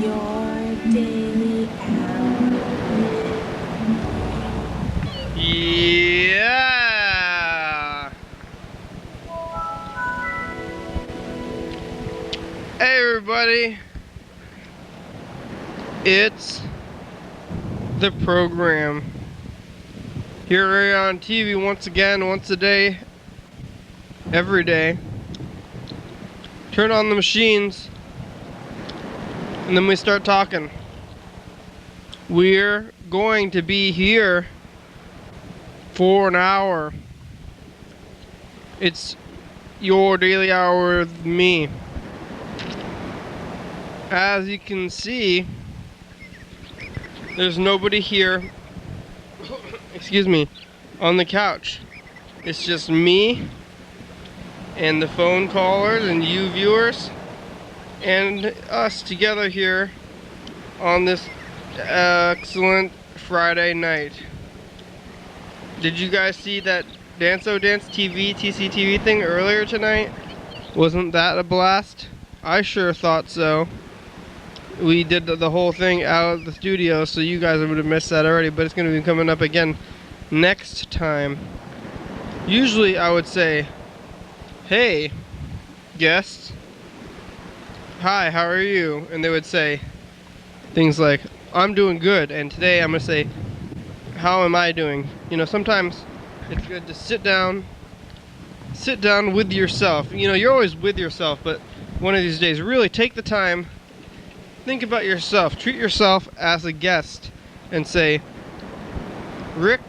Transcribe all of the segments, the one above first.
your daily outlet. Yeah! Hey everybody! It's the program. Here on TV once again, once a day, every day. Turn on the machines, and then we start talking. We're going to be here for an hour. It's your daily hour with me. As you can see, there's nobody here, excuse me, on the couch. It's just me and the phone callers and you viewers and us together here on this excellent Friday night. Did you guys see that Dance TV, TCTV thing earlier tonight? Wasn't that a blast? I sure thought so. We did the whole thing out of the studio, so you guys would have missed that already, but it's going to be coming up again next time. Usually I would say, hey, guests, hi, how are you? And they would say things like, I'm doing good, and today I'm going to say, how am I doing? You know, sometimes it's good to sit down with yourself. You know, you're always with yourself, but one of these days, really take the time, think about yourself, treat yourself as a guest, and say, Rick,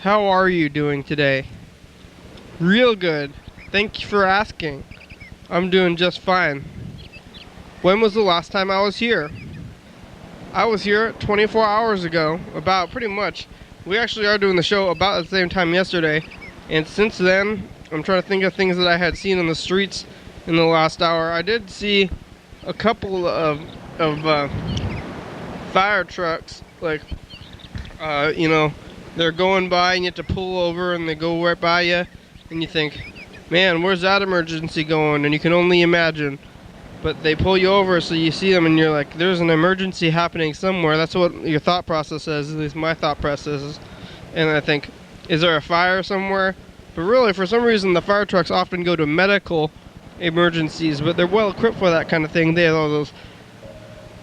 how are you doing today? Real good. Thank you for asking. I'm doing just fine. When was the last time I was here? I was here 24 hours ago, about pretty much. We actually are doing the show about the same time yesterday, and since then, I'm trying to think of things that I had seen on the streets in the last hour. I did see a couple of fire trucks, like, you know, they're going by and you have to pull over and they go right by you, and you think, man, where's that emergency going? And you can only imagine. But they pull you over, so you see them and you're like, there's an emergency happening somewhere. That's what your thought process is, at least my thought process is. And I think, is there a fire somewhere? But really, for some reason, the fire trucks often go to medical emergencies, but they're well equipped for that kind of thing. They have all those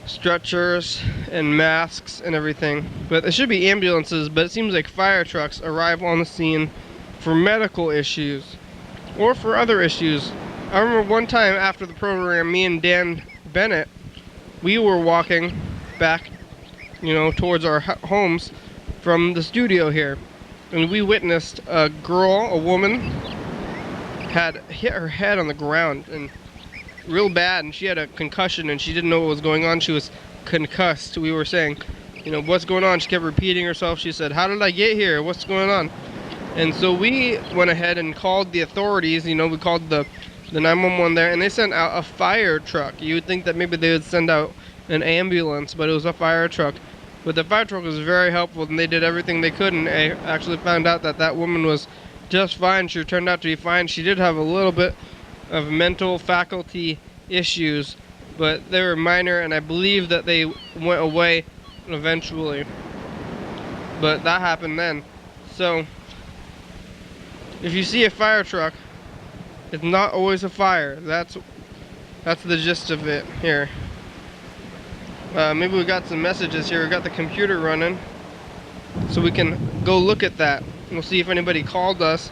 stretchers and masks and everything. But it should be ambulances, but it seems like fire trucks arrive on the scene for medical issues or for other issues. I remember one time after the program, me and Dan Bennett, we were walking back, you know, towards our homes from the studio here, and we witnessed a woman had hit her head on the ground and real bad, and she had a concussion and she didn't know what was going on. She was concussed. We were saying, you know, what's going on? She kept repeating herself. She said, how did I get here? What's going on? And so we went ahead and called the authorities. You know, we called the 911 there, and they sent out a fire truck. You would think that maybe they would send out an ambulance, but it was a fire truck. But the fire truck was very helpful, and they did everything they could, and I actually found out that that woman was just fine. She turned out to be fine. She did have a little bit of mental faculty issues, but they were minor, and I believe that they went away eventually. But that happened then. So if you see a fire truck, it's not always a fire. That's the gist of it here. Maybe we got some messages here. We got the computer running, so we can go look at that. We'll see if anybody called us.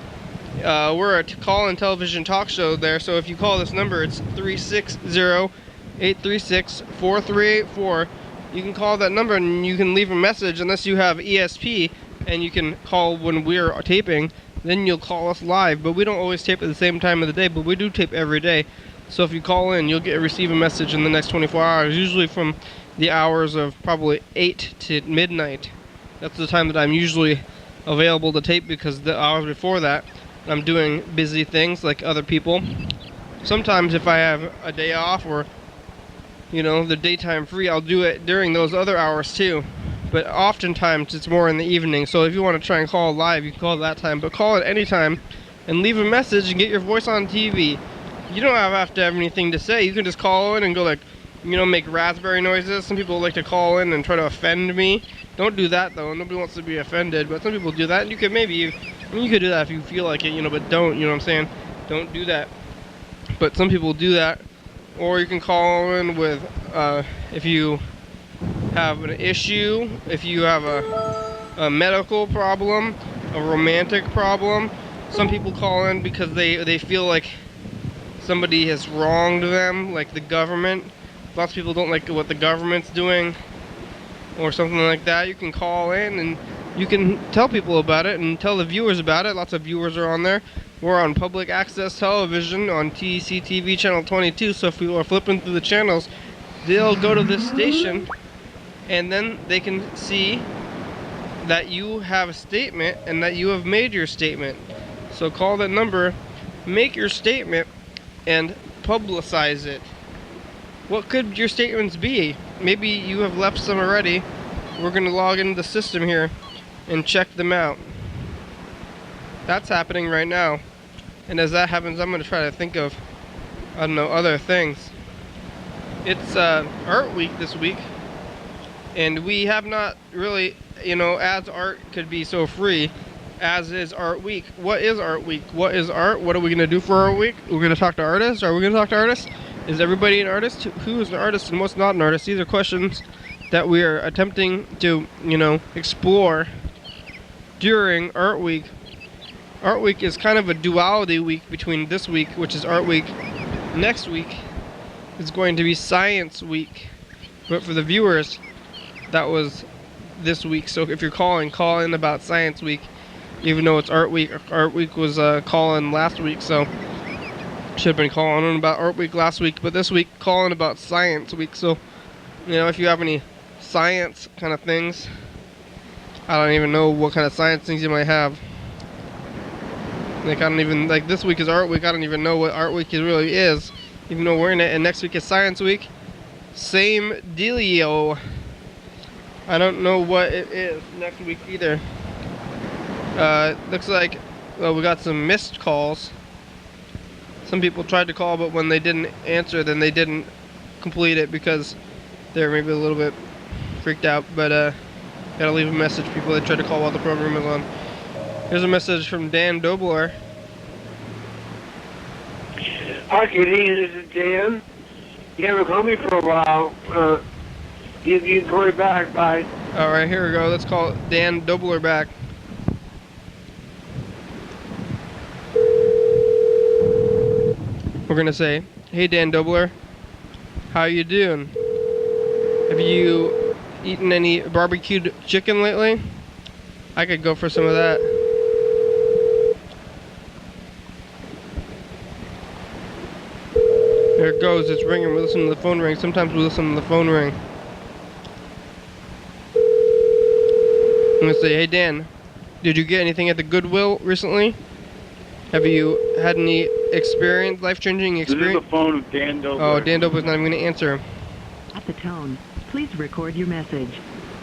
We're a call and television talk show there, so if you call this number, it's 360-836-4384. You can call that number and you can leave a message, unless you have ESP, and you can call when we're taping. Then you'll call us live, but we don't always tape at the same time of the day, but we do tape every day. So if you call in, you'll receive a message in the next 24 hours, usually from the hours of probably 8 to midnight. That's the time that I'm usually available to tape, because the hours before that, I'm doing busy things like other people. Sometimes if I have a day off or, you know, the daytime free, I'll do it during those other hours too. But oftentimes it's more in the evening, so if you want to try and call live, you can call that time, but call at any time and leave a message and get your voice on TV. You don't have to have anything to say. You can just call in and go like, make raspberry noises. Some people like to call in and try to offend me. Don't do that though. Nobody wants to be offended, but some people do that. And you could you could do that if you feel like it, but don't, you know what I'm saying? Don't do that. But some people do that. Or you can call in with, if you have an issue, if you have a medical problem, a romantic problem. Some people call in because they feel like somebody has wronged them, like the government. Lots of people don't like what the government's doing or something like that. You can call in and you can tell people about it and tell the viewers about it. Lots of viewers are on there. We're on public access television on TCTV channel 22, so if people are flipping through the channels, they'll go to this station and then they can see that you have a statement and that you have made your statement. So call that number, make your statement, and publicize it. What could your statements be? Maybe you have left some already. We're going to log into the system here and check them out. That's happening right now. And as that happens, I'm going to try to think of, I don't know, other things. It's art week this week. And we have not really, as art could be so free, as is art week. What is art week? What is art? What are we going to do for art week? We're going to talk to artists? Are we going to talk to artists? Is everybody an artist? Who is an artist and what's not an artist? These are questions that we are attempting to, explore during art week. Art week is kind of a duality week between this week, which is art week. Next week is going to be science week. But for the viewers, that was this week. So if you're call in about science week, even though it's art week. Art week was call-in last week, so should have been calling in about art week last week, but this week calling about science week. So if you have any science kind of things, I don't even know what kind of science things you might have. I don't even, this week is art week, I don't even know what art week really is, even though we're in it, and next week is science week. Same dealio. I don't know what it is next week either. Looks like, we got some missed calls. Some people tried to call, but when they didn't answer, then they didn't complete it because they're maybe a little bit freaked out. But gotta leave a message, people that tried to call while the program is on. Here's a message from Dan Dobler. Hi, Kitty. This is Dan. You haven't called me for a while. You can call me back. Bye. All right, here we go. Let's call Dan Dobler back. We're gonna say, "Hey Dan Dobler, how you doing? Have you eaten any barbecued chicken lately? I could go for some of that." There it goes. It's ringing. We listen to the phone ring. Sometimes we listen to the phone ring. I'm gonna say, "Hey Dan, did you get anything at the Goodwill recently? Have you had any life-changing experience?" This is the phone of Dan Dobler. Oh, Dan Dobler's not even going to answer. At the tone, please record your message.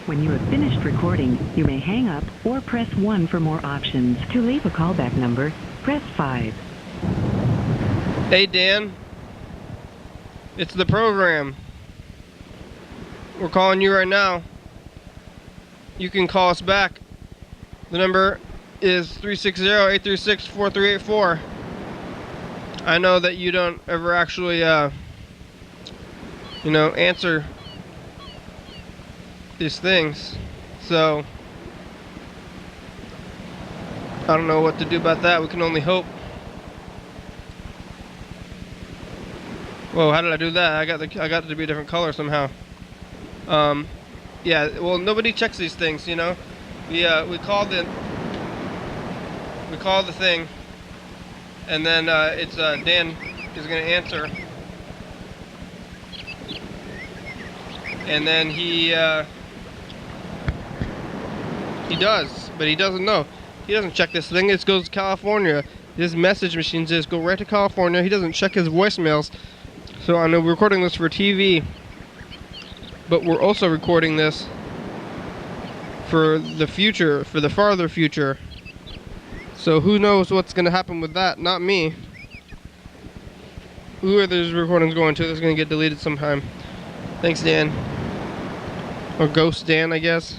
When you have finished recording, you may hang up or press 1 for more options. To leave a callback number, press 5. Hey Dan, it's the program. We're calling you right now. You can call us back. The number is 360-836-4384. I know that you don't ever actually, answer these things. So, I don't know what to do about that. We can only hope. Whoa, how did I do that? I got it to be a different color somehow. Yeah, well, nobody checks these things, We called the thing, and then it's Dan is going to answer, and then he does, but he doesn't know. He doesn't check this thing. It goes to California. His message machines just go right to California. He doesn't check his voicemails. So I know we're recording this for TV, but we're also recording this for the future, for the farther future. So who knows what's going to happen with that? Not me. Who are these recordings going to? That's going to get deleted sometime. Thanks, Dan. Or Ghost Dan, I guess.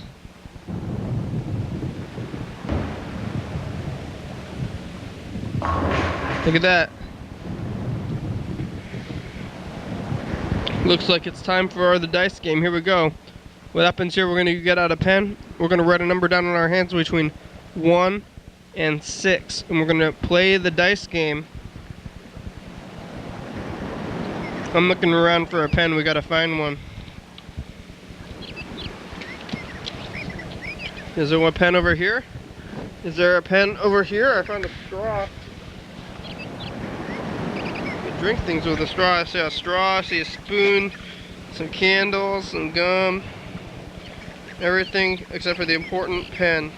Look at that. Looks like it's time for the dice game. Here we go. What happens here, we're going to get out a pen. We're going to write a number down in our hands between 1 and 6. And we're going to play the dice game. I'm looking around for a pen. We got to find one. Is there one pen over here? Is there a pen over here? I found a straw. You drink things with a straw. I see a straw, I see a spoon, some candles, some gum. Everything except for the important pen.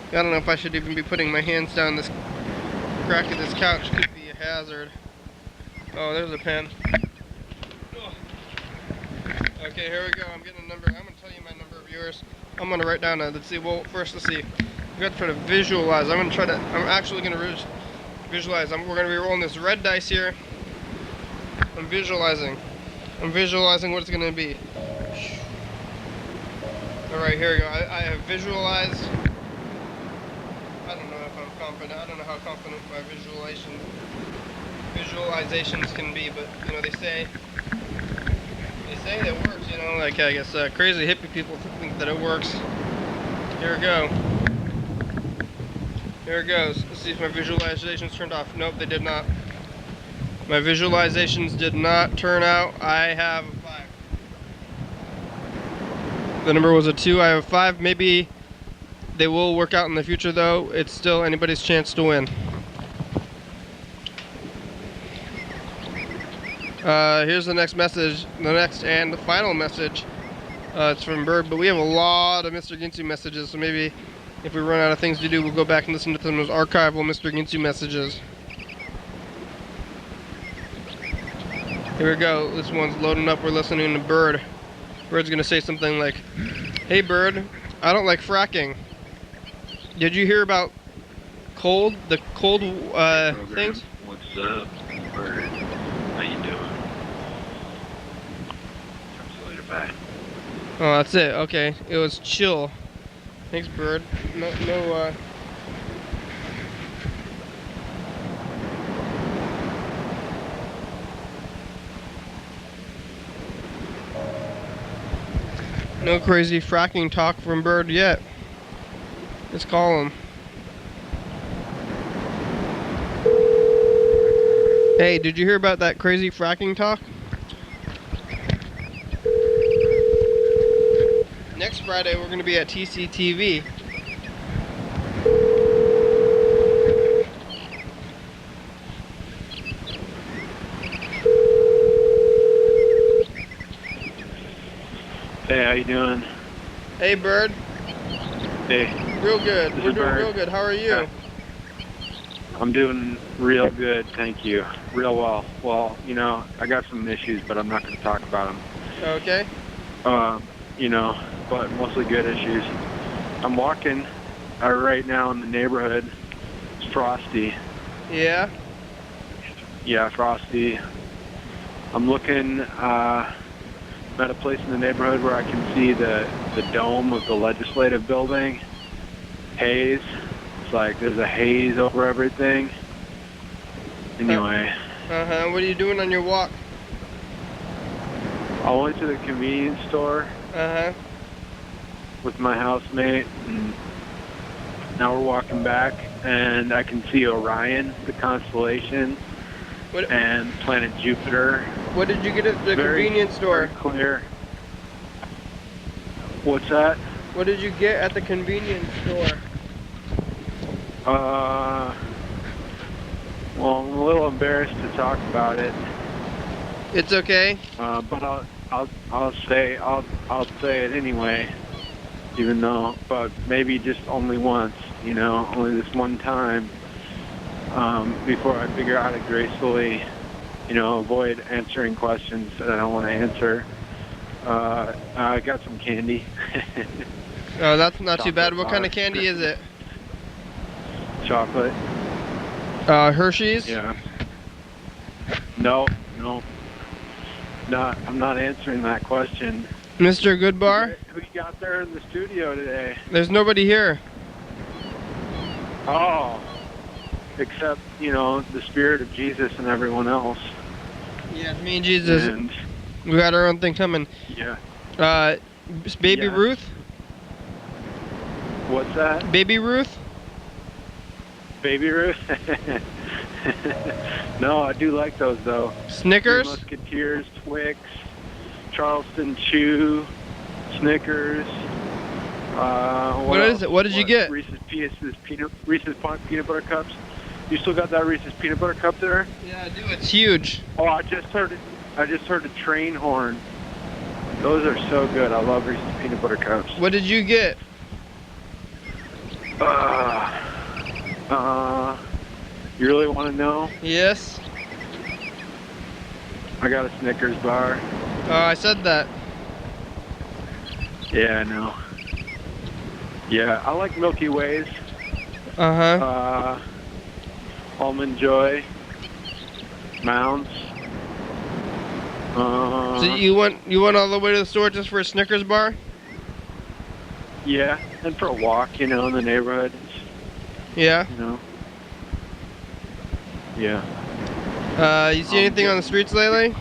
I don't know if I should even be putting my hands down this crack of this couch. Could be a hazard. Oh, there's a pen. Okay, here we go. I'm getting a number. I'm going to tell you my number of yours. I'm going to write down let's see. Well, first, let's see. We got to try to visualize. I'm actually going to visualize. We're going to be rolling this red dice here. I'm visualizing what it's going to be. Alright, here we go. I have visualized. I don't know if I'm confident. I don't know how confident my visualizations can be, but you know, they say it works, you know, like I guess crazy hippie people think that it works. Here we go. Here it goes. Let's see if my visualizations turned off. Nope, they did not. My visualizations did not turn out. I have a 5. The number was a 2. I have a 5. Maybe they will work out in the future, though. It's still anybody's chance to win. Here's the next message. The next and the final message. It's from Bird, but we have a lot of Mr. Ginsu messages, so maybe if we run out of things to do, we'll go back and listen to those archival Mr. Ginsu messages. Here we go. This one's loading up. We're listening to Bird. Bird's gonna say something like, "Hey Bird, I don't like fracking. Did you hear about the cold things?" What's up, Bird? How you doing? Talk to you later, bye. Oh, that's it. Okay, it was chill. Thanks, Bird. No crazy fracking talk from Bird yet. Let's call him. Hey, did you hear about that crazy fracking talk? Next Friday, we're going to be at TCTV. Hey, how you doing? Hey, Bird. Hey. Real good. We're doing Bird. real good. How are you? Yeah. I'm doing real good, thank you. Real well. Well, you know, I got some issues, but I'm not going to talk about them. Okay. You know, but mostly good issues. I'm walking right now in the neighborhood. It's frosty. Yeah? Yeah, frosty. I'm looking at a place in the neighborhood where I can see the dome of the legislative building. Haze. It's like there's a haze over everything. Anyway. Uh-huh. What are you doing on your walk? I went to the convenience store Uh-huh. with my housemate, and now we're walking back, and I can see Orion, the constellation, What? and planet Jupiter. What did you get at the convenience store? Very clear. What's that? What did you get at the convenience store? Well, I'm a little embarrassed to talk about it. It's okay. But I'll say it anyway, even though, but maybe just only once, you know, only this one time, before I figure out how to gracefully, you know, avoid answering questions that I don't want to answer. I got some candy. Oh, that's not too bad. Chocolate What kind bar. of candy is it? Chocolate. Hershey's? Yeah. No. I'm not answering that question. Mr. Goodbar? Who you got there in the studio today? There's nobody here. Oh, except, the spirit of Jesus and everyone else. Yeah, it's me and Jesus. And, We got our own thing coming. yeah. Baby Yeah. Ruth? What's that? Baby Ruth? Baby Ruth? No, I do like those, though. Snickers? Three Musketeers, Twix, Charleston Chew, Snickers. What is else? it? What did you get? Reese's Reese's peanut butter cups. You still got that Reese's peanut butter cup there? Yeah, I do. It's huge. Oh, I just heard it. I just heard a train horn. Those are so good. I love Reese's peanut butter cups. What did you get? You really want to know? Yes. I got a Snickers bar. Oh, I said that. Yeah, I know. Yeah, I like Milky Ways. Uh-huh. Almond Joy. Mounds. So you went all the way to the store just for a Snickers bar? Yeah, and for a walk, in the neighborhood. Yeah. Yeah. You see anything on the streets lately?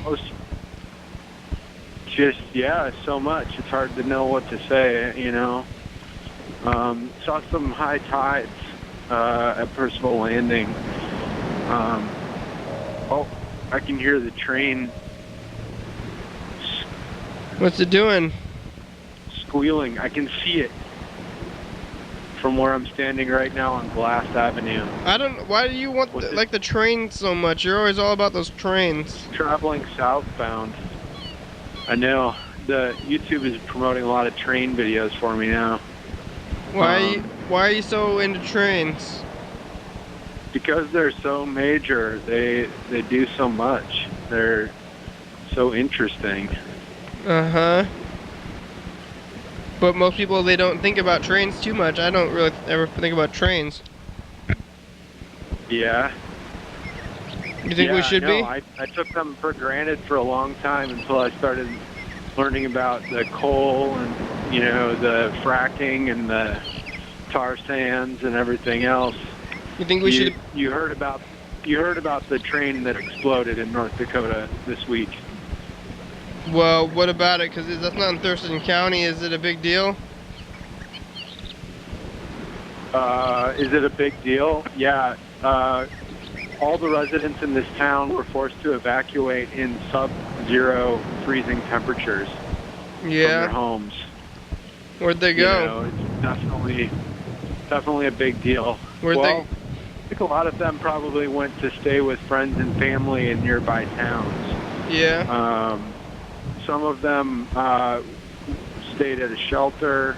Just, yeah, so much. It's hard to know what to say, Saw some high tides at Percival Landing. I can hear the train What's it doing? squealing. I can see it from where I'm standing right now on Glass Avenue. Why do you want the train so much? You're always all about those trains. Traveling southbound. I know. The YouTube is promoting a lot of train videos for me now. Why are you so into trains? Because they're so major. They do so much. They're so interesting. Uh-huh. But most people, they don't think about trains too much. I don't really ever think about trains. Yeah. You think we should be? I took them for granted for a long time until I started learning about the coal and, the fracking and the tar sands and everything else. You think we should? You heard about the train that exploded in North Dakota this week. Well, what about it? Because that's not in Thurston County. Is it a big deal? Is it a big deal? Yeah. All the residents in this town were forced to evacuate in sub-zero freezing temperatures from their homes. Where'd they go? It's definitely a big deal. I think a lot of them probably went to stay with friends and family in nearby towns. Yeah. Some of them stayed at a shelter.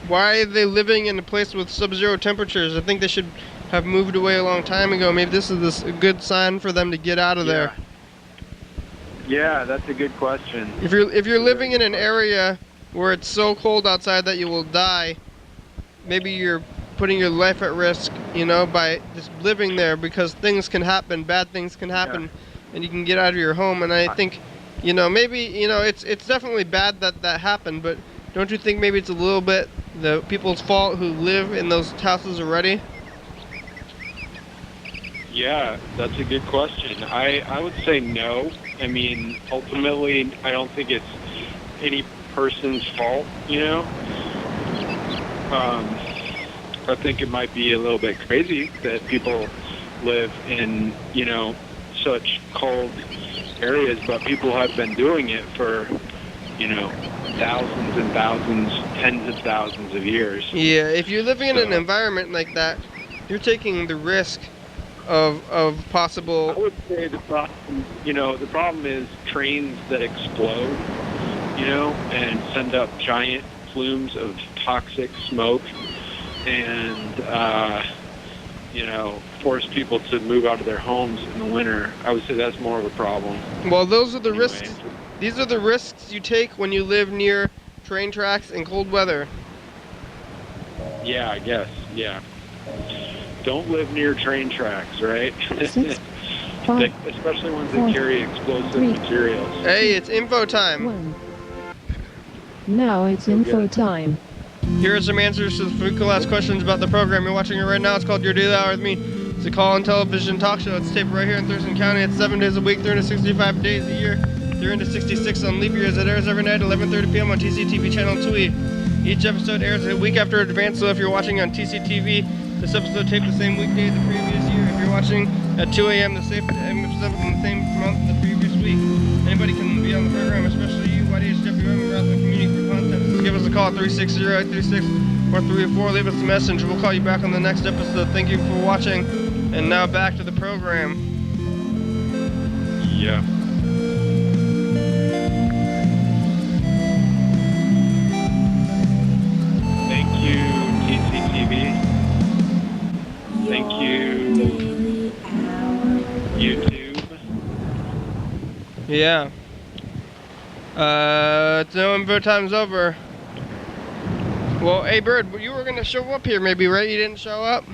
Why are they living in a place with sub-zero temperatures? I think they should have moved away a long time ago. Maybe this is a good sign for them to get out of there. Yeah, that's a good question. If you're living in an area where it's so cold outside that you will die, maybe you're putting your life at risk, by just living there, because things can happen, bad things can happen, and you can get out of your home. And I think, maybe, it's definitely bad that happened, but don't you think maybe it's a little bit the people's fault who live in those houses already? Yeah, that's a good question. I would say no. I mean, ultimately, I don't think it's any person's fault, I think it might be a little bit crazy that people live in, such cold areas, but people have been doing it for, thousands and thousands, tens of thousands of years. Yeah, if you're living in an environment like that, you're taking the risk of possible... I would say the problem is trains that explode, and send up giant plumes of toxic smoke and, force people to move out of their homes in the winter. I would say that's more of a problem. Well, those are the risks. These are the risks you take when you live near train tracks in cold weather. Yeah, I guess. Yeah. Don't live near train tracks, right? especially ones that carry explosive materials. Hey, it's info time. 1. Now it's info time. Here are some answers to the frequently asked questions about the program you're watching it right now. It's called Your Daily Hour with Me. It's a call-in television talk show. It's taped right here in Thurston County. It's 7 days a week, 365 days a year, 366 on leap years. It airs every night, 11:30 p.m. on TCTV Channel 2E. Each episode airs a week after advance, so if you're watching on TCTV, this episode taped the same weekday as the previous year. If you're watching at 2 a.m., the same episode in the same month the previous week. Anybody can be on the program, especially you, YDHWM, and the community for content. So give us a call at 360-836-4304. Leave us a message. We'll call you back on the next episode. Thank you for watching. And now back to the program. Yeah. Thank you, TCTV. Thank you, Daily Hour. YouTube. Yeah. It's no info time's over. Well, hey, Bird, you were going to show up here maybe, right? You didn't show up?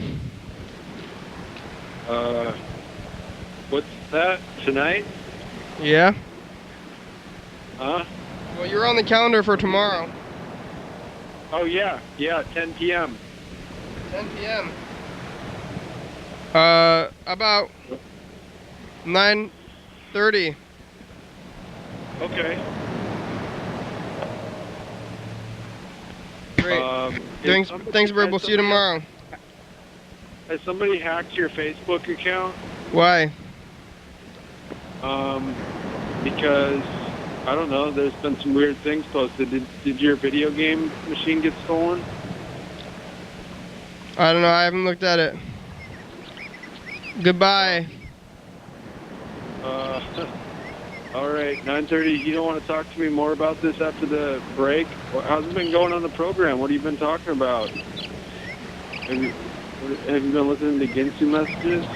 What's that? Tonight? Yeah. Huh? Well, you're on the calendar for tomorrow. Oh, yeah. Yeah, 10 p.m. 10 p.m. About 9:30. Okay. Great. Thanks, Bird. We'll see you tomorrow. Has somebody hacked your Facebook account? Why? Because, I don't know, there's been some weird things posted. Did your video game machine get stolen? I don't know. I haven't looked at it. Goodbye. All right, 9:30. You don't want to talk to me more about this after the break? How's it been going on the program? What have you been talking about? Have you been listening to Ginsu messages?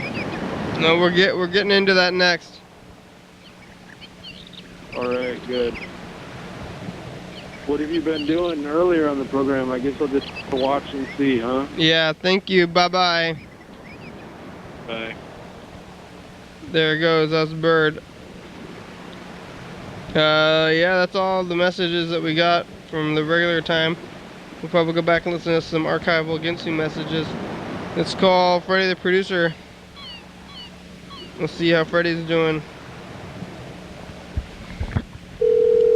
No, we're getting into that next. All right, good. What have you been doing earlier on the program? I guess I'll just watch and see, huh? Yeah. Thank you. Bye-bye. Bye. There it goes. That's Bird. Yeah, that's all the messages that we got from the regular time. We'll probably go back and listen to some archival Ginsu messages. Let's call Freddie the producer. Let's see how Freddie's doing.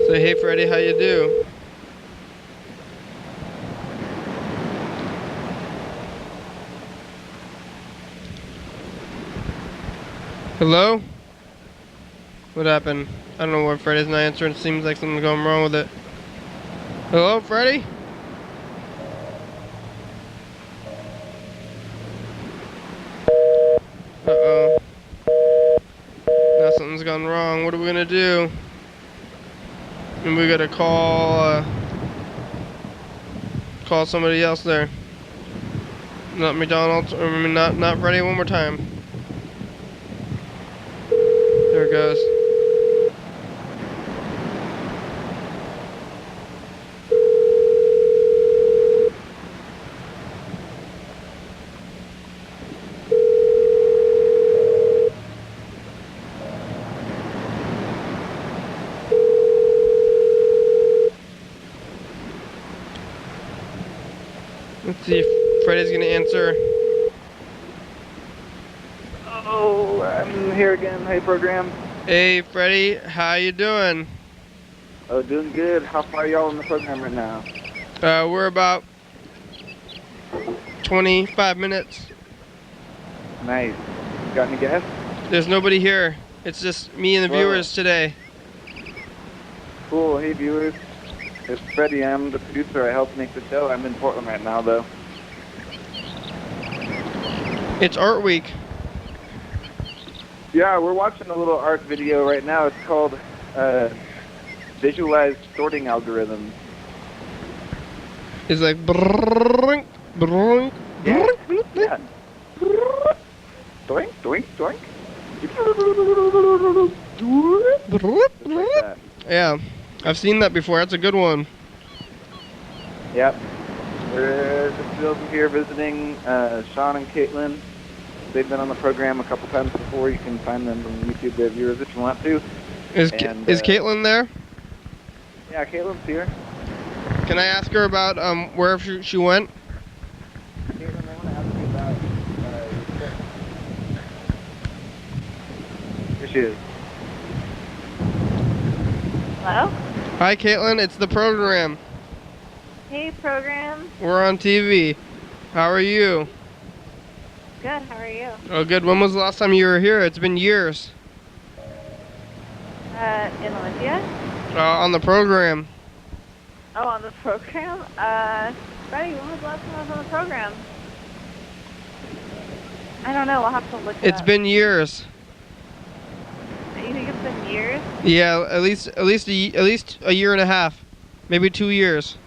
Say, hey Freddie, how you do? Hello? What happened? I don't know why Freddie's not answering. It seems like something's going wrong with it. Hello, Freddie? Uh-oh. Now something's gone wrong. What are we gonna do? And we gotta call somebody else there. Not McDonald's, or I mean, not Freddie. One more time. There it goes. Let's see if Freddie's gonna answer. Oh, I'm here again. Hey, program. Hey, Freddie, how you doing? Oh, doing good. How far are y'all in the program right now? We're about 25 minutes. Nice. Got any guests? There's nobody here. It's just me and the viewers today. Cool. Hey, viewers. It's Freddie. I'm the producer. I help make the show. I'm in Portland right now, though. It's Art Week. Yeah, we're watching a little art video right now. It's called Visualized Sorting Algorithms. It's like brrrink, brrrink, Yeah. brrrink. Yeah. Doink, doink, doink. Brrrink, Just like that. Yeah, I've seen that before. That's a good one. Yep. We're just over here visiting Sean and Caitlin. They've been on the program a couple times before. You can find them on YouTube. They have viewers if you want to. Is And, is Caitlin there? Yeah, Caitlin's here. Can I ask her about where she went? Caitlin, I want to ask you about your trip. Here she is. Hello? Hi, Caitlin. It's the program. Hey, program. We're on TV. How are you? Good, how are you? Oh, good. When was the last time you were here? It's been years. In Olympia? On the program. Oh, on the program? Freddie, when was the last time I was on the program? I don't know, I'll have to look it It's up. been years. You think it's been years? Yeah, at least a year and a half, maybe 2 years.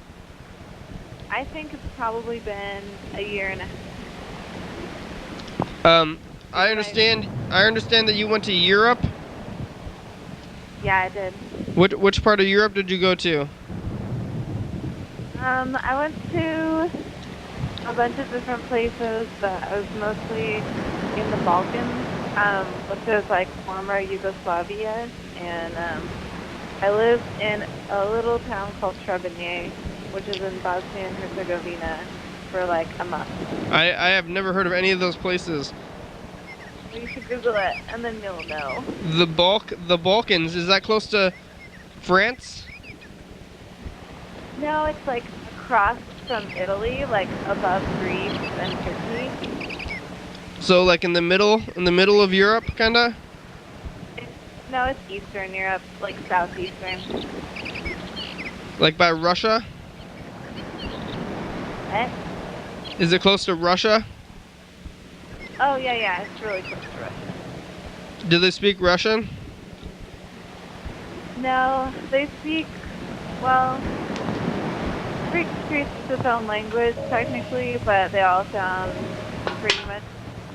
I think it's probably been a year and a half. I understand that you went to Europe. Yeah, I did. Which part of Europe did you go to? I went to a bunch of different places, but I was mostly in the Balkans, which is like former Yugoslavia, and I lived in a little town called Trebinje, which is in Bosnia and Herzegovina, for like a month. I have never heard of any of those places. You should Google it, and then you'll know. The Balkans, is that close to France? No, it's like across from Italy, like above Greece and Turkey. So like in the middle of Europe, kinda? No, it's Eastern Europe, like southeastern. Like by Russia? What? Is it close to Russia? Oh, yeah, it's really close to Russia. Do they speak Russian? No, they speak, well, Greek speaks its own language technically, but they all sound pretty much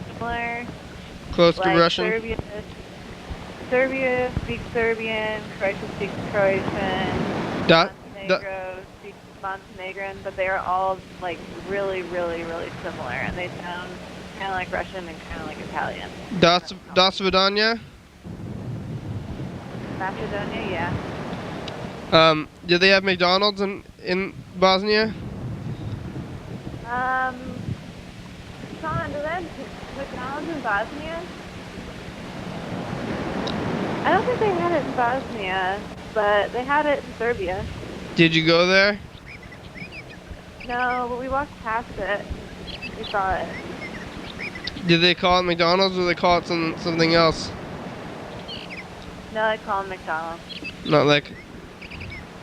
similar. Close to like Russian? Serbia speaks Serbian, Croatia speaks Croatian, Montenegro speaks Montenegrin, but they are all like really, really, really similar, and they sound kind of like Russian and kind of like Italian. Das Vidania? Macedonia, yeah. Do they have McDonald's in Bosnia? Sean, do they have McDonald's in Bosnia? I don't think they had it in Bosnia, but they had it in Serbia. Did you go there? No, but we walked past it. We saw it. Did they call it McDonald's or they call it something else? No, they call them McDonald's. Not like,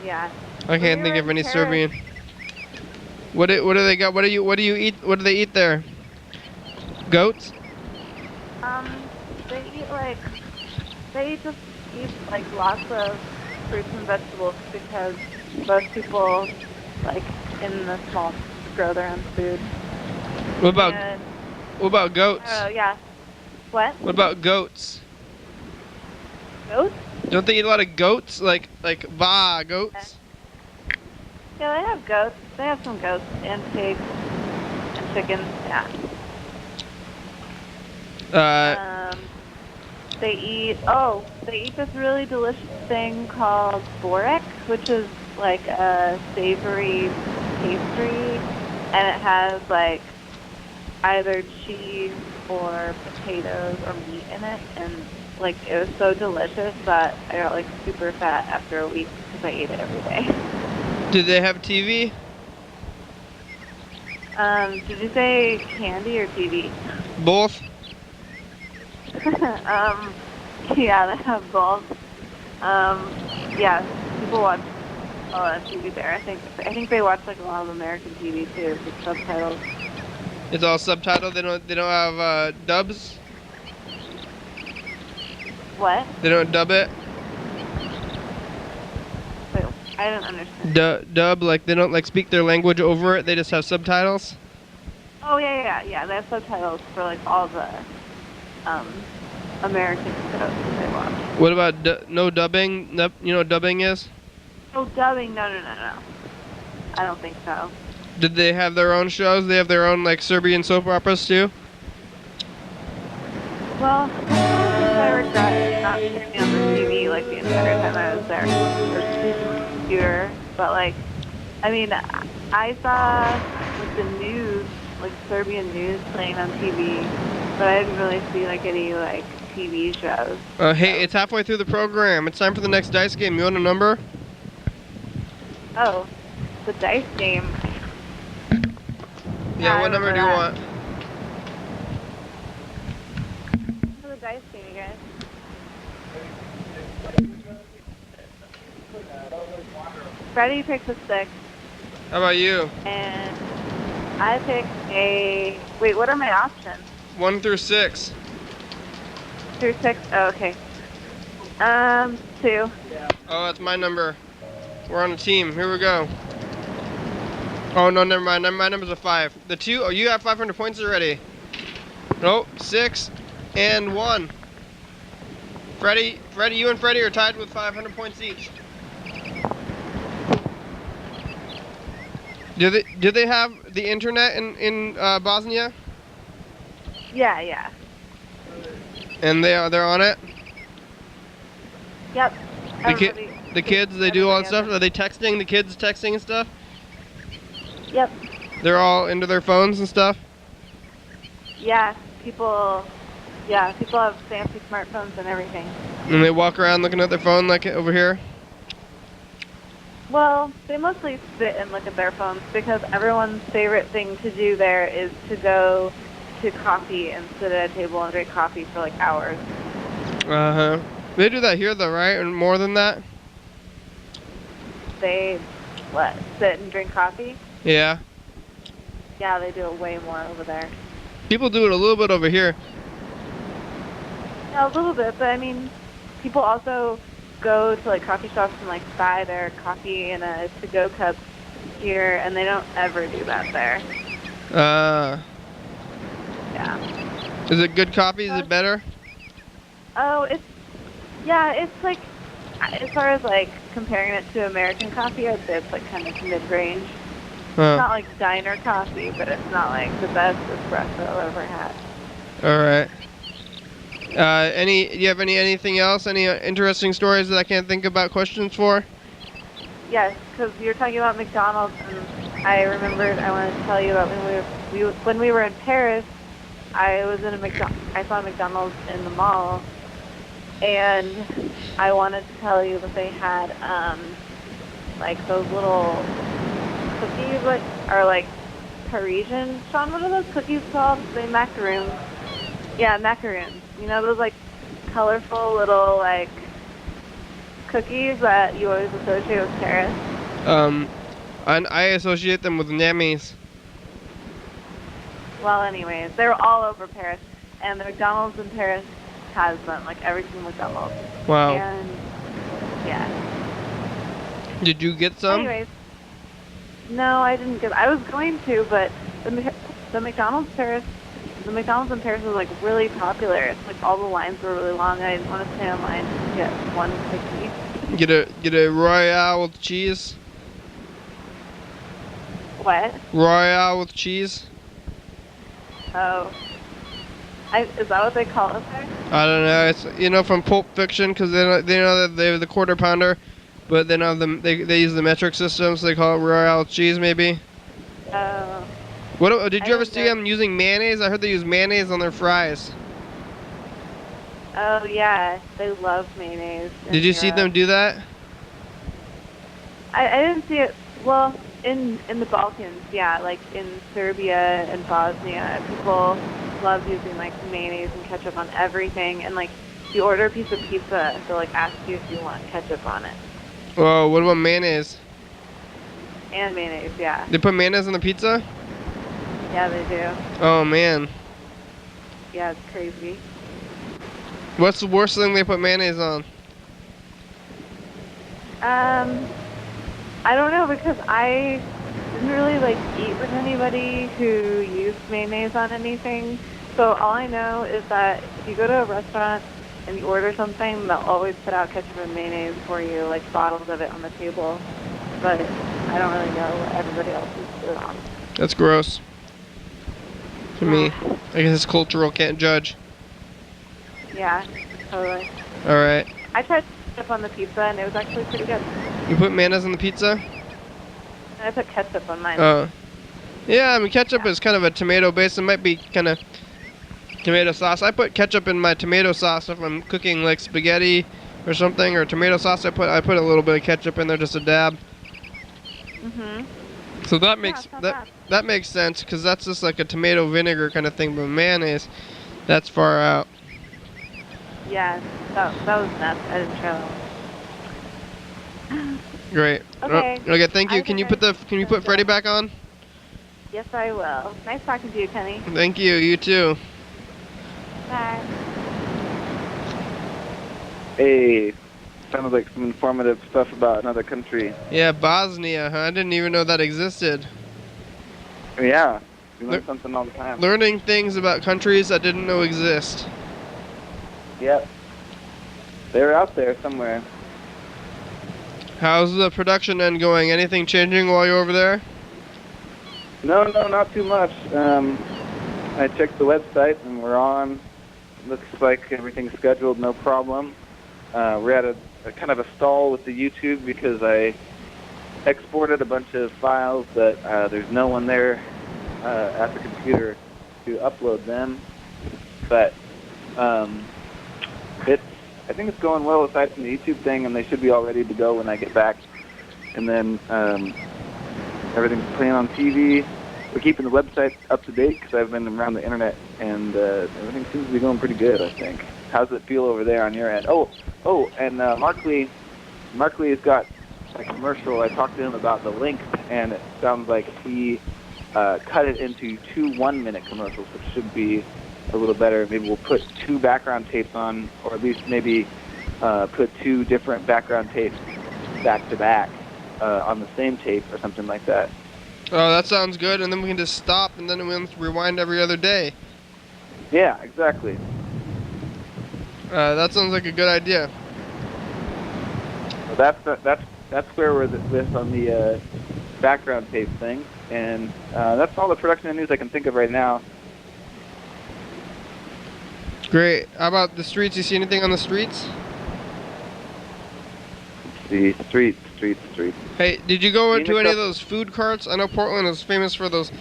Yeah. I can't think of any Serbian. What do they got? What do you eat? What do they eat there? Goats? They just eat like lots of fruits and vegetables because most people like in the small grow their own food. What about goats? Oh yeah. What? What about goats? Goats? Don't they eat a lot of goats? Like goats? Yeah, they have goats. They have some goats and pigs and chickens. Yeah. They eat this really delicious thing called borek, which is like a savory pastry, and it has like either cheese or potatoes or meat in it, and like it was so delicious that I got like super fat after a week because I ate it every day. Did they have TV? Did you say candy or TV? Both? Yeah, they have both. Yeah, people watch a lot of TV there. I think they watch like a lot of American TV too, with subtitles. It's all subtitled. They don't have dubs. What? They don't dub it. Wait, I don't understand. Dub, like they don't like speak their language over it. They just have subtitles. Oh yeah. They have subtitles for like all the American shows that they watch. What about no dubbing? You know what dubbing is? Oh, dubbing? No. I don't think so. Did they have their own shows? They have their own like Serbian soap operas too? Well, I regret not turning on the TV like the entire time I was there, or computer. But like, I mean, I saw like the news, like Serbian news playing on TV, but I didn't really see like any like TV shows. Hey, it's halfway through the program. It's time for the next dice game. You want a number? Oh, the dice game. Yeah, what number do you want? For the dice game, you guys. Freddie picks a 6. How about you? And I picked a... Wait, what are my options? 1 through 6. Through 6? Oh, okay. 2. Oh, that's my number. We're on a team. Here we go. Oh, no, never mind. My number's a 5. The 2... Oh, you have 500 points already. Nope. 6 and 1. Freddie, you and Freddie are tied with 500 points each. Do they have the internet in Bosnia? Yeah. And they're on it? Yep. The kids, they do all that stuff? Are they texting? The kids texting and stuff? Yep. They're all into their phones and stuff? Yeah, people have fancy smartphones and everything. And they walk around looking at their phone like over here? Well, they mostly sit and look at their phones because everyone's favorite thing to do there is to go to coffee and sit at a table and drink coffee for like hours. Uh-huh. They do that here though, right? And more than that? They, sit and drink coffee? Yeah. Yeah, they do it way more over there. People do it a little bit over here. Yeah, a little bit, but I mean, people also go to like coffee shops and like buy their coffee in a to-go cup here, and they don't ever do that there. Yeah. Is it good coffee? Is it better? Oh, it's like, as far as like comparing it to American coffee, I'd say it's like kind of mid-range. Huh. It's not like diner coffee, but it's not like the best espresso I've ever had. All right. Do you have anything else? Any interesting stories that I can't think about questions for? Yes, because you were talking about McDonald's, and I remembered I wanted to tell you about when we were in Paris. I saw McDonald's in the mall, and I wanted to tell you that they had like those little cookies that are like Parisian. Sean, what are those cookies called? They macaroons. Yeah, macaroons. You know those like colorful little like cookies that you always associate with Paris? And I associate them with Nammies. Well, anyways, they were all over Paris, and the McDonald's in Paris has them, like every single McDonald's. Wow. And yeah. Did you get some? Anyways, no, I didn't get. I was going to, but the McDonald's in Paris was like really popular. It's like all the lines were really long. I didn't want to stay in line to get one cookie. Get a Royale with cheese. What? Royale with cheese. Oh. Is that what they call it there? I don't know. It's from Pulp Fiction, because they know that they have the quarter pounder, but they know they use the metric system, so they call it Royale with cheese maybe. Oh. Did you ever see them using mayonnaise? I heard they use mayonnaise on their fries. Oh yeah, they love mayonnaise. Did you see them do that? I didn't see it. Well, in the Balkans, yeah, like in Serbia and Bosnia, people love using like mayonnaise and ketchup on everything. And like, if you order a piece of pizza, they'll like ask you if you want ketchup on it. Oh, what about mayonnaise? And mayonnaise, yeah. They put mayonnaise on the pizza? Yeah, they do. Oh man. Yeah, it's crazy. What's the worst thing they put mayonnaise on? I don't know, because I didn't really like eat with anybody who used mayonnaise on anything. So all I know is that if you go to a restaurant and you order something, they'll always put out ketchup and mayonnaise for you, like bottles of it on the table. But I don't really know what everybody else is on. That's gross. To me. I guess it's cultural, can't judge. Yeah, totally. All right. I tried ketchup on the pizza, and it was actually pretty good. You put mayonnaise on the pizza? And I put ketchup on mine. Oh. Yeah, I mean, ketchup is kind of a tomato base. It might be kind of tomato sauce. I put ketchup in my tomato sauce if I'm cooking like spaghetti or something, or tomato sauce. I put a little bit of ketchup in there, just a dab. Mhm. So that makes it's not bad. that makes sense, because that's just like a tomato vinegar kind of thing. But mayonnaise, that's far out. Yeah, that was nuts. I didn't try that. Great. Okay. Okay. Thank you. I Can you think put Freddie back on? Yes, I will. Nice talking to you, Kenny. Thank you. You too. Bye. Hey, sounds like some informative stuff about another country. Yeah, Bosnia. Huh? I didn't even know that existed. Yeah, we learn something all the time. Learning things about countries I didn't know exist. Yep. They're out there somewhere. How's the production end going? Anything changing while you're over there? No, not too much. I checked the website and we're on. Looks like everything's scheduled, no problem. We're at a kind of a stall with the YouTube because I exported a bunch of files that there's no one there at the computer to upload them. But I think it's going well aside from the YouTube thing, and they should be all ready to go when I get back. And then everything's playing on TV. We're keeping the website up to date because I've been around the internet, and everything seems to be going pretty good, I think. How's it feel over there on your end? And Mark Lee's got a commercial. I talked to him about the length, and it sounds like he cut it into 2 1-minute commercials, which should be a little better. Maybe we'll put 2 background tapes on, or at least maybe put 2 different background tapes back to back on the same tape or something like that. Oh, that sounds good. And then we can just stop, and then we can rewind every other day. Yeah, exactly. That sounds like a good idea. So that's where we're with on the background tape thing, and that's all the production news I can think of right now. Great. How about the streets? You see anything on the streets? The streets. Hey, did you go into any of those food carts? I know Portland is famous for those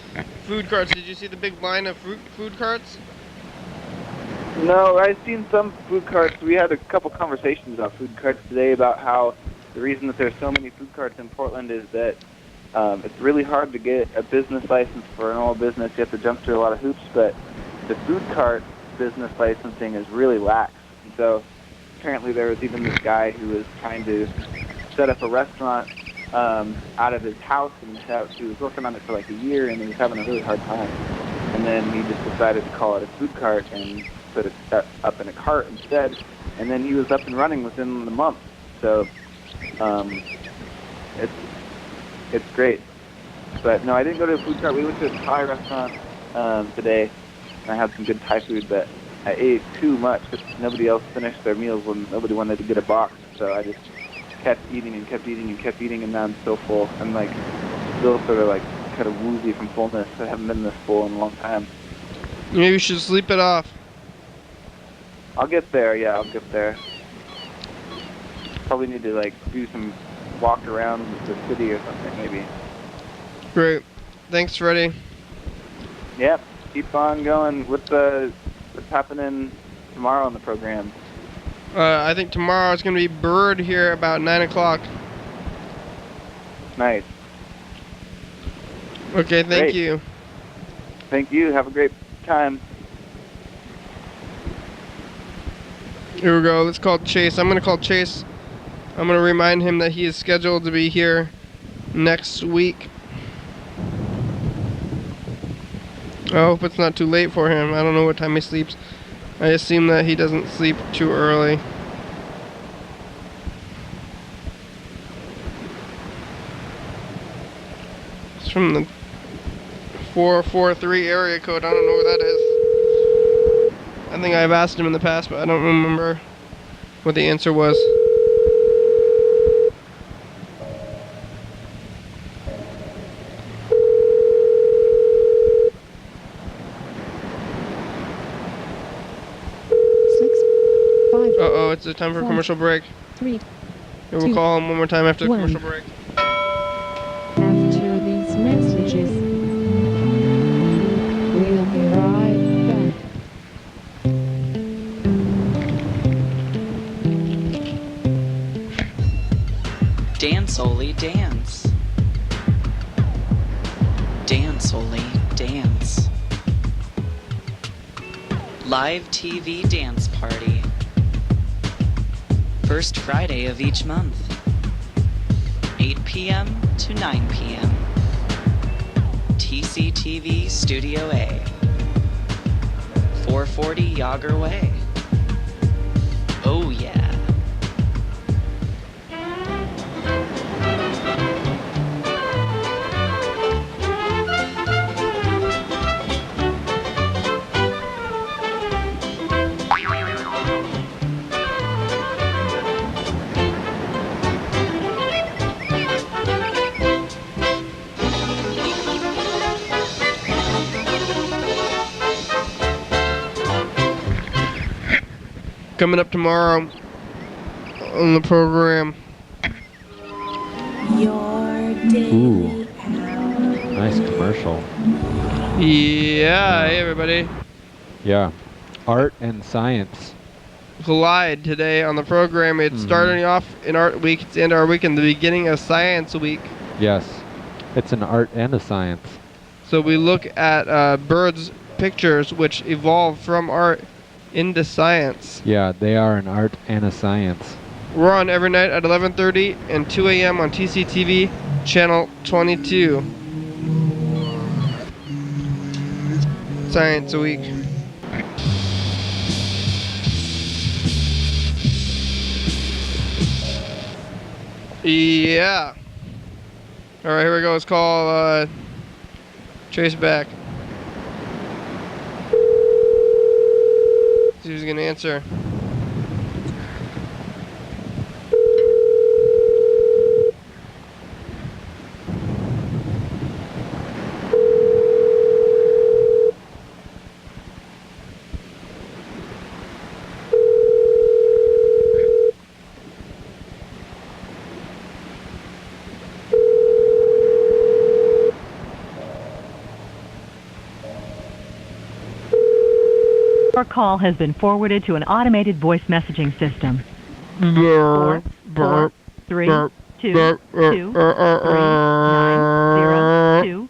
food carts. Did you see the big line of food carts? No, I've seen some food carts. We had a couple conversations about food carts today about how the reason that there's so many food carts in Portland is that it's really hard to get a business license for an all business. You have to jump through a lot of hoops, but the food cart business licensing is really lax. And so apparently there was even this guy who was trying to set up a restaurant out of his house, and he was working on it for like a year, and he was having a really hard time. And then he just decided to call it a food cart and put it up in a cart instead. And then he was up and running within the month. So it's great. But no, I didn't go to a food cart. We went to a Thai restaurant today. I had some good Thai food, but I ate too much because nobody else finished their meals when nobody wanted to get a box. So I just kept eating, and now I'm so full. I'm like still sort of like kind of woozy from fullness. I haven't been this full in a long time. Maybe you should sleep it off. I'll get there. Yeah, I'll get there. Probably need to like do some walk around the city or something maybe. Great. Thanks, Freddie. Yep. Keep on going. What's happening tomorrow on the program? I think tomorrow it's going to be Bird here about 9 o'clock. Nice. Okay, thank Great. you. Thank you. Have a great time. Here we go. Let's call Chase. I'm going to call Chase. I'm going to remind him that he is scheduled to be here next week. I hope it's not too late for him. I don't know what time he sleeps. I assume that he doesn't sleep too early. It's from the 443 area code. I don't know where that is. I think I've asked him in the past, but I don't remember what the answer was. it's time for a 4, commercial break. 3. And we'll call him one more time after the 1. commercial break. After these messages, we'll be right back. Dance, Oli, dance. Dance, Oli, dance. Live TV dance party. First Friday of each month. 8 p.m. to 9 p.m. TCTV Studio A. 440 Yager Way. Oh yeah. Coming up tomorrow on the program. Your daily hour. Nice commercial. Yeah, hey everybody. Yeah. Art and science. Collide today on the program. It's starting off in Art Week. It's the end of our week and the beginning of Science Week. Yes. It's an art and a science. So we look at birds' pictures which evolved from art into science. Yeah, they are an art and a science. We're on every night at 11:30 and 2 a.m. on TCTV, channel 22. Science Week. Yeah. All right, here we go. Let's call Trace back. See who's gonna answer. Your call has been forwarded to an automated voice messaging system. Burp, 4, 3, 2, 2, 3, 9, 0, 2,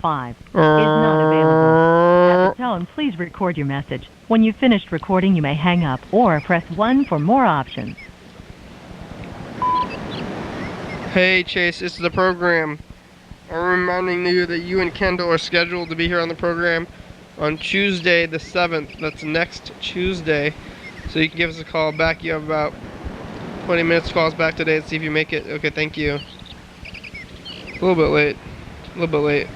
5 is not available. At the tone, please record your message. When you've finished recording, you may hang up or press 1 for more options. Hey Chase, this is the program. I'm reminding you that you and Kendall are scheduled to be here on the program on Tuesday the 7th. That's next Tuesday. So you can give us a call back. You have about 20 minutes to call us back today and see if you make it. Okay, thank you. A little bit late. A little bit late.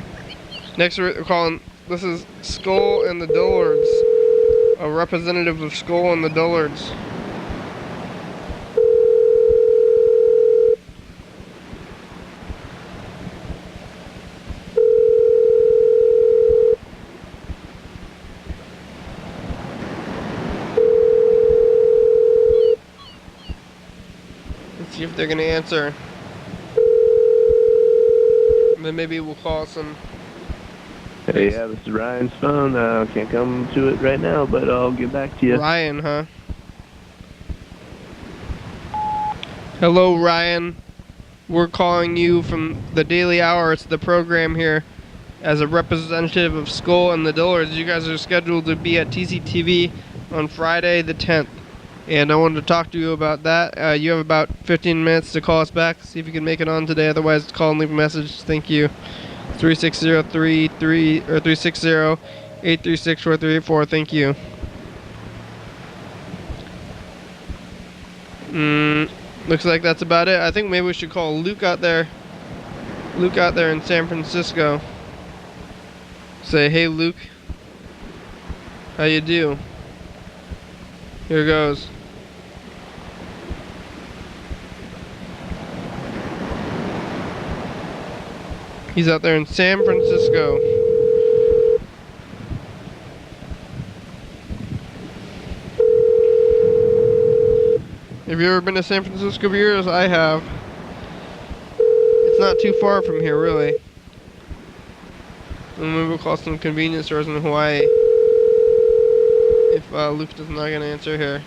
Next we're calling, this is Skull and the Dullards. A representative of Skull and the Dullards. See if they're gonna answer. And then maybe we'll call some. Hey, yeah, this is Ryan's phone. Can't come to it right now, but I'll get back to you. Ryan, huh? Hello, Ryan. We're calling you from the Daily Hour. It's the program here as a representative of Skull and the Dullards. You guys are scheduled to be at TCTV on Friday the 10th. And I wanted to talk to you about that. You have about 15 minutes to call us back. See if you can make it on today. Otherwise, call and leave a message. Thank you. 360-836-4384. Thank you. Looks like that's about it. I think maybe we should call Luke out there. Luke out there in San Francisco. Say, hey Luke. How you do? Here goes. He's out there in San Francisco. you ever been to San Francisco Beers? I have. It's not too far from here, really. And maybe we'll call some convenience stores in Hawaii. If Luke is not gonna answer here.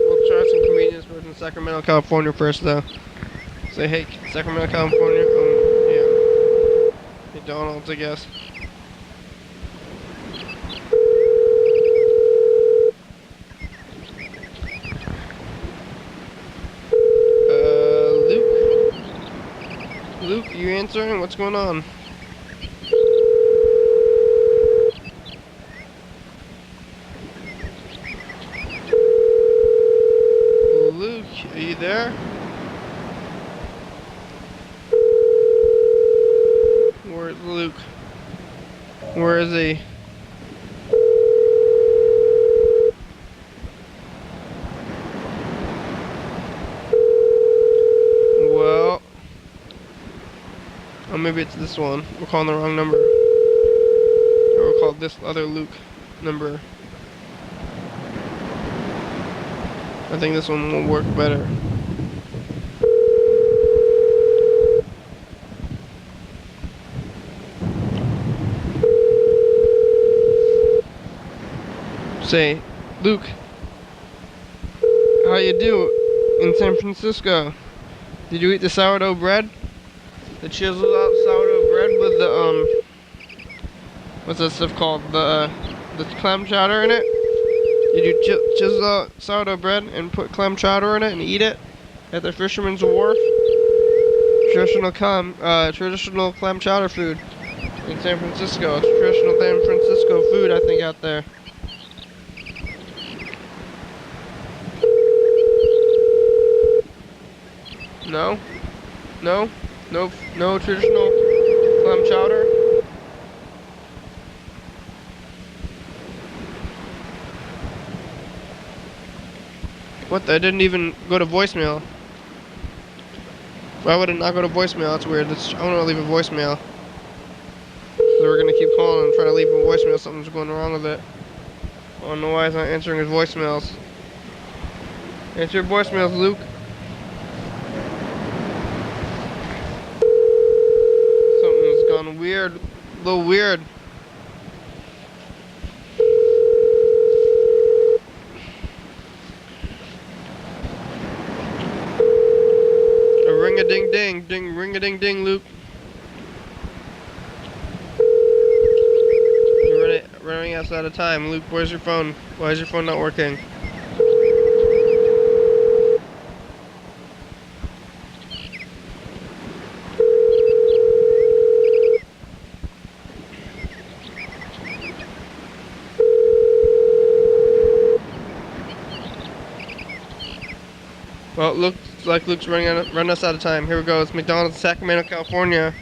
We'll try some convenience stores in Sacramento, California first, though. Say, hey, Sacramento, California. Yeah. McDonald's, I guess. Luke, you answering? What's going on? Luke, are you there? Where's Luke? Where is he? Well, oh, maybe it's this one. We're calling the wrong number. Or we'll call this other Luke number. I think this one will work better. Say, Luke, how you do in San Francisco? Did you eat the sourdough bread? The chiseled out sourdough bread with the what's that stuff called? The clam chowder in it? Did you chisel out sourdough bread and put clam chowder in it and eat it at the Fisherman's Wharf? Traditional clam chowder food in San Francisco. It's traditional San Francisco food, I think, out there. No? No? No traditional clam chowder? What? That didn't even go to voicemail. Why would it not go to voicemail? That's weird. I want to leave a voicemail. So we're going to keep calling and try to leave a voicemail. Something's going wrong with it. I don't know why he's not answering his voicemails. Answer your voicemails, Luke. Something's gone weird. A little weird. Ring-a-ding-ding, ring-a-ding-ding, Luke. You're running outside of time. Luke, where's your phone? Why is your phone not working? Well, looks like Luke's running us out of time. Here we go. It's McDonald's, Sacramento, California.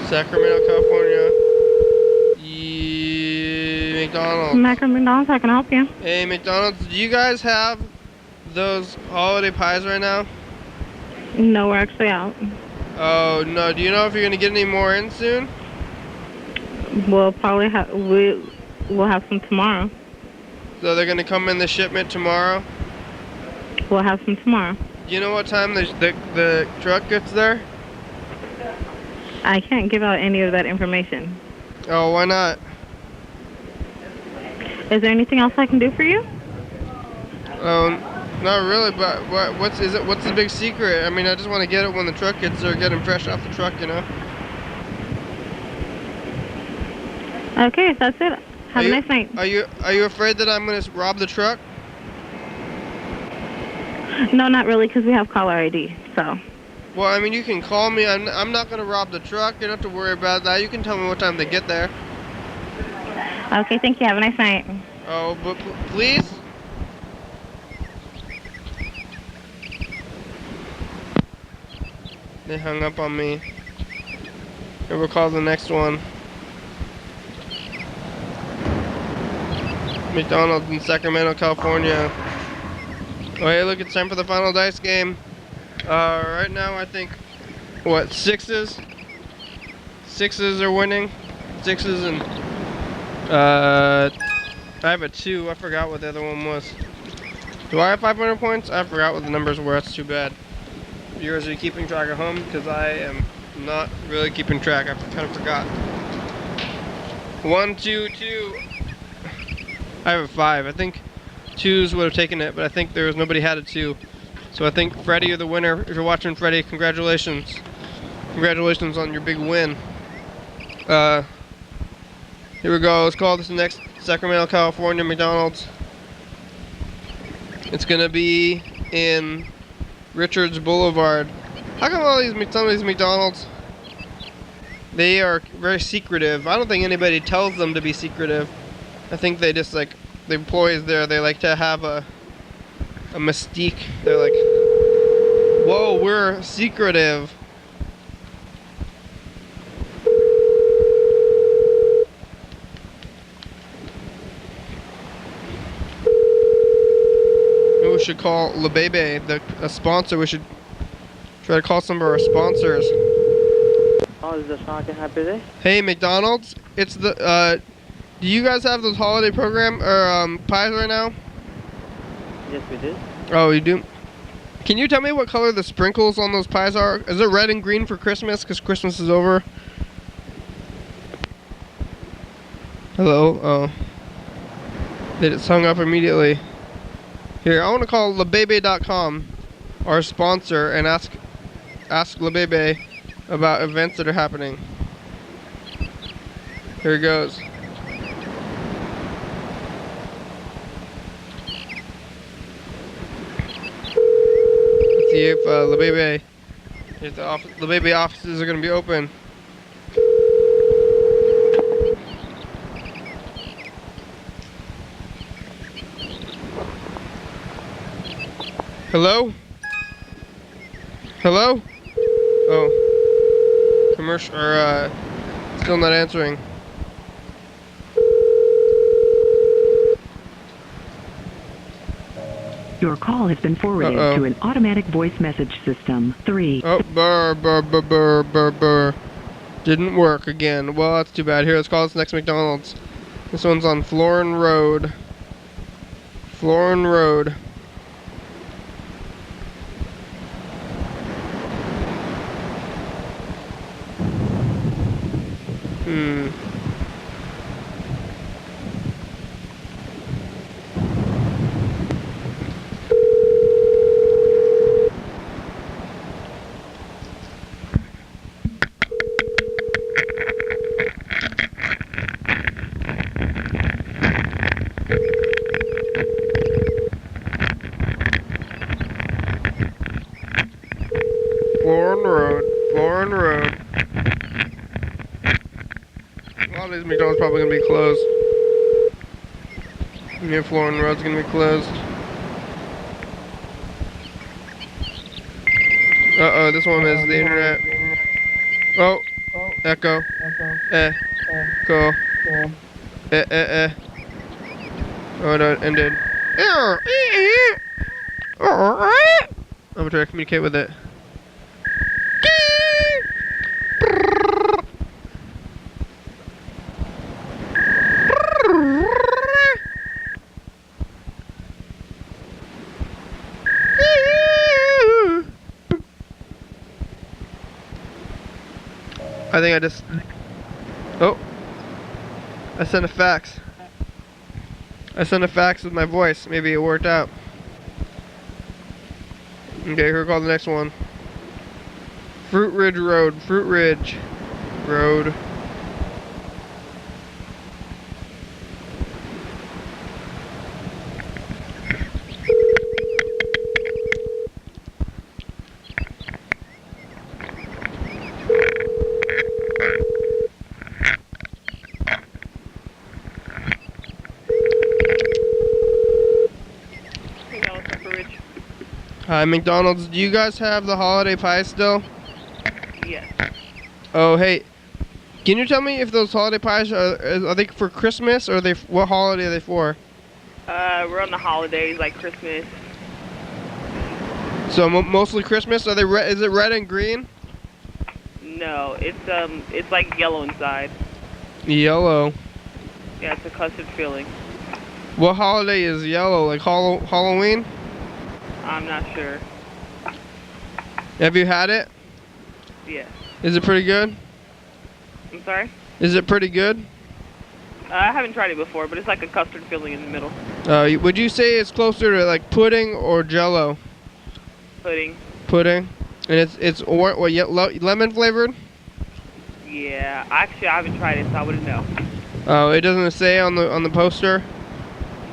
Sacramento, California. McDonald's. McDonald's, I can help you. Hey, McDonald's, do you guys have those holiday pies right now? No, we're actually out. Oh, no. Do you know if you're going to get any more in soon? We'll probably we'll have some tomorrow. So they're going to come in the shipment tomorrow? We'll have some tomorrow. Do you know what time the truck gets there? I can't give out any of that information. Oh, why not? Is there anything else I can do for you? Not really, but what's the big secret? I mean, I just want to get it when the truck gets there, get them fresh off the truck, you know? Okay, that's it. Have a nice night. Are you afraid that I'm going to rob the truck? No, not really, because we have caller ID, so. Well, I mean, you can call me. I'm not going to rob the truck. You don't have to worry about that. You can tell me what time they get there. Okay, thank you. Have a nice night. Oh, but please? They hung up on me. Here, we'll call the next one. McDonald's in Sacramento, California. Oh, hey, look, it's time for the final dice game. Right now I think, what, sixes? Sixes are winning. Sixes and, I have a 2. I forgot what the other one was. Do I have 500 points? I forgot what the numbers were. That's too bad. Viewers, are you keeping track at home? Because I am not really keeping track. I kind of forgot. 1, 2, 2. I have a 5. I think 2s would have taken it, but I think there was nobody had a 2. So I think Freddie, you're the winner. If you're watching, Freddie, congratulations. Congratulations on your big win. Here we go. Let's call this the next Sacramento, California McDonald's. It's gonna be in Richards Boulevard. How come some of these McDonald's, they are very secretive? I don't think anybody tells them to be secretive. I think they just like, the employees there, they like to have a mystique. They're like, whoa, we're secretive. We should call La Bebe, a sponsor. We should try to call some of our sponsors. Oh, is this not gonna happen today? Hey, McDonald's, it's the, do you guys have those holiday program, or, pies right now? Yes, we do. Oh, you do? Can you tell me what color the sprinkles on those pies are? Is it red and green for Christmas, because Christmas is over? Hello? Oh. They just hung up immediately. Here, I want to call LaBebe.com, our sponsor, and ask LaBebe about events that are happening. Here it goes. Let's see if LaBebe, if the LaBebe offices are going to be open. Hello? Hello? Oh. Commercial, or, still not answering. Your call has been forwarded to an automatic voice message system. 3. Oh, burr. Didn't work again. Well, that's too bad. Here, let's call this next McDonald's. This one's on Florin Road. Florin Road. Florin Road. A lot of these McDonald's probably gonna be closed. Near Florin Road's gonna be closed. This one is the internet. Oh, echo. Cool. Oh no, it ended. I'm gonna try to communicate with it. I think I just... Oh! I sent a fax. I sent a fax with my voice. Maybe it worked out. Okay, here we go, the next one. Fruit Ridge Road. Fruit Ridge Road. Hi, McDonald's. Do you guys have the holiday pies still? Yes. Oh, hey. Can you tell me if those holiday pies are they for Christmas, or what holiday are they for? We're on the holidays, like Christmas. So mostly Christmas. Are they red? Is it red and green? No, it's like yellow inside. Yellow. Yeah, it's a custard filling. What holiday is yellow? Like Halloween? I'm not sure. Have you had it? Yeah. Is it pretty good? I'm sorry? Is it pretty good? I haven't tried it before, but it's like a custard filling in the middle. Would you say it's closer to like pudding or Jello? Pudding. Pudding. And it's what lemon flavored? Yeah, actually I haven't tried it, so I wouldn't know. Oh, it doesn't say on the poster?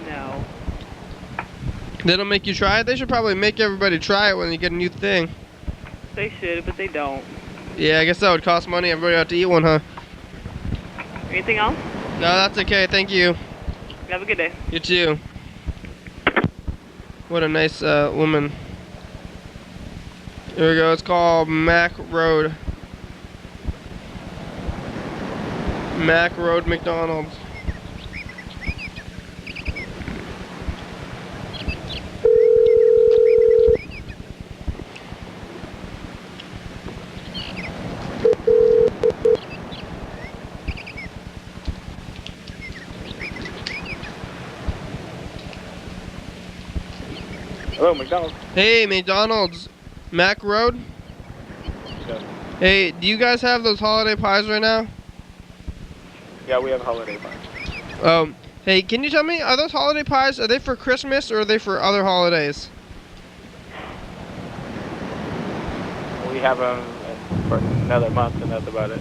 No. They don't make you try it? They should probably make everybody try it when you get a new thing. They should, but they don't. Yeah, I guess that would cost money. Everybody ought to eat one, huh? Anything else? No, that's okay. Thank you. Have a good day. You too. What a nice woman. Here we go. It's called Mac Road. Mac Road McDonald's. Hello, McDonald's. Hey, McDonald's. Mac Road? Yeah. Hey, do you guys have those holiday pies right now? Yeah, we have holiday pies. Hey, can you tell me, are those holiday pies, are they for Christmas or are they for other holidays? We have them for another month, and that's about it.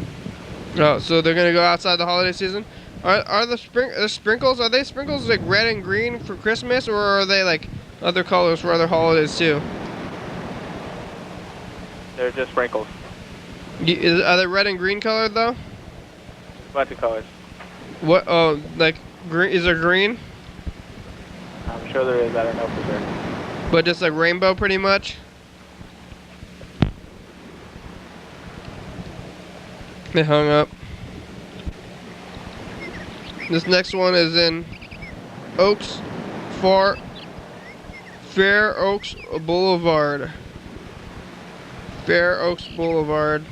Oh, so they're gonna go outside the holiday season? Are the sprinkles, are they sprinkles like red and green for Christmas, or are they like other colors for other holidays too? They're just sprinkles. Are they red and green colored though? Bunch of colors. What? Oh, like green? Is there green? I'm sure there is. I don't know for sure. But just like rainbow, pretty much. They hung up. This next one is in Fair Oaks Boulevard. Fair Oaks Boulevard.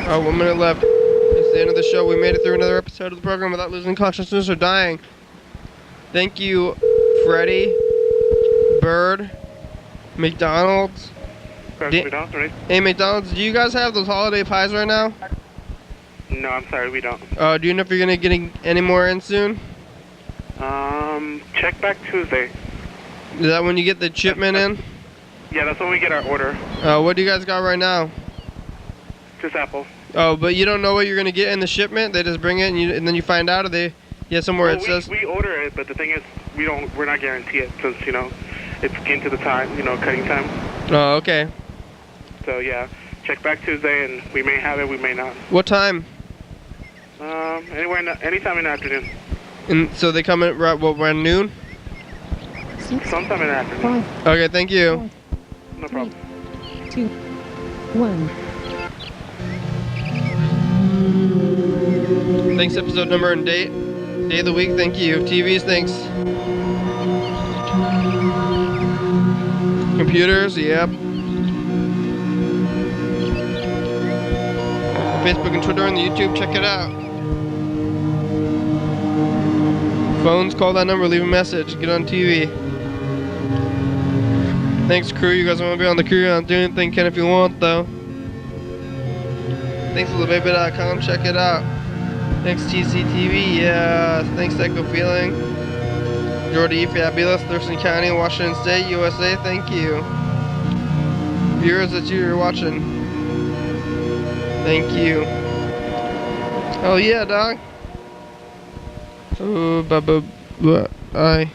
Oh, 1 minute left. It's the end of the show. We made it through another episode of the program without losing consciousness or dying. Thank you, Freddie, Bird, McDonald's. McDonald's, right? Hey, McDonald's, do you guys have those holiday pies right now? No, I'm sorry, we don't. Do you know if you're gonna get any more in soon? Check back Tuesday. Is that when you get the shipment in? Yeah, that's when we get our order. What do you guys got right now? Just apple. Oh, but you don't know what you're gonna get in the shipment? They just bring it and then you find out, or they somewhere Well, it says. we order it, but the thing is, we're not guaranteed it because it's into the time, cutting time. Oh, okay. So yeah, check back Tuesday, and we may have it, we may not. What time? Anytime in the afternoon. And so they come in around noon? Sometime in the afternoon. Okay, thank you. No problem. 2, 1. Thanks, episode number and date. Day of the week, thank you. TVs, thanks. Computers, yep. Facebook and Twitter and the YouTube, check it out. Phones, call that number, leave a message, get on TV. Thanks, crew. You guys want to be on the crew? I'll do anything can if you want, though. Thanks, LeBaby.com, check it out. Thanks, TCTV, yeah. Thanks, Echo Feeling. Jordy, fabulous. Thurston County, Washington State, USA, thank you. Viewers that you're watching, thank you. Oh, yeah, dog. Oh, bye.